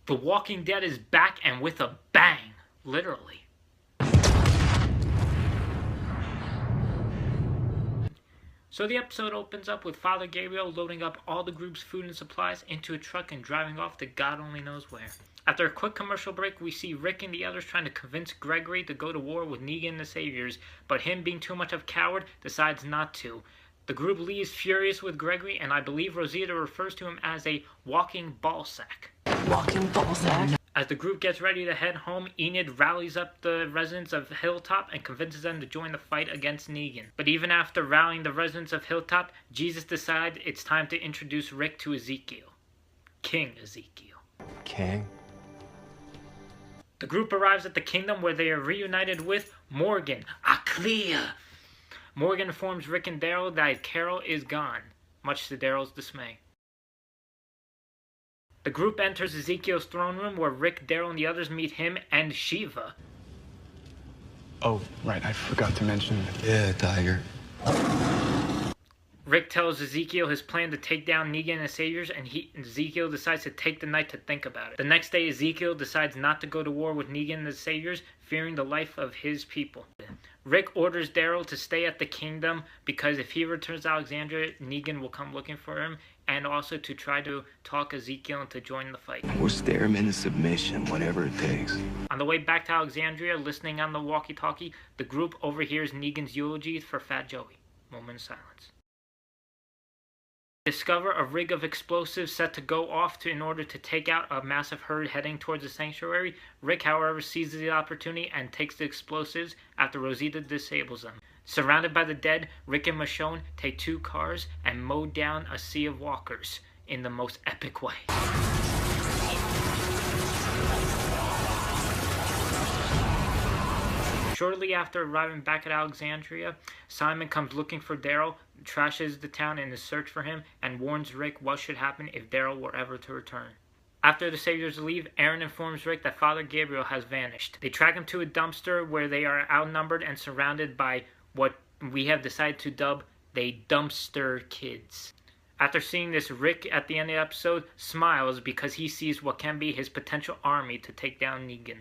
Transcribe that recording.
The Walking Dead is back and with a bang, literally. So the episode opens up with Father Gabriel loading up all the group's food and supplies into a truck and driving off to God only knows where. After a quick commercial break, we see Rick and the others trying to convince Gregory to go to war with Negan and the Saviors, but him being too much of a coward decides not to. The group leaves furious with Gregory, and I believe Rosita refers to him as a walking ballsack. Walking ballsack? As the group gets ready to head home, Enid rallies up the residents of Hilltop and convinces them to join the fight against Negan. But even after rallying the residents of Hilltop, Jesus decides it's time to introduce Rick to Ezekiel. King Ezekiel. King? The group arrives at the kingdom where they are reunited with Morgan. Clear. Morgan informs Rick and Daryl that Carol is gone, much to Daryl's dismay. The group enters Ezekiel's throne room where Rick, Daryl, and the others meet him and Shiva. Oh, right, I forgot to mention. Yeah, Tiger. Rick tells Ezekiel his plan to take down Negan and the Saviors, and Ezekiel decides to take the night to think about it. The next day, Ezekiel decides not to go to war with Negan and the Saviors, fearing the life of his people. Rick orders Daryl to stay at the kingdom because if he returns to Alexandria, Negan will come looking for him, and also to try to talk Ezekiel into joining the fight. We'll stare him into submission, whatever it takes. On the way back to Alexandria, listening on the walkie-talkie, the group overhears Negan's eulogy for Fat Joey. Moment of silence. Discover a rig of explosives set to go off in order to take out a massive herd heading towards the sanctuary. Rick, however, seizes the opportunity and takes the explosives after Rosita disables them. Surrounded by the dead, Rick and Michonne take 2 cars and mow down a sea of walkers in the most epic way. Shortly after arriving back at Alexandria, Simon comes looking for Daryl, trashes the town in his search for him, and warns Rick what should happen if Daryl were ever to return. After the Saviors leave, Aaron informs Rick that Father Gabriel has vanished. They track him to a dumpster where they are outnumbered and surrounded by what we have decided to dub the Dumpster Kids. After seeing this, Rick at the end of the episode smiles because he sees what can be his potential army to take down Negan.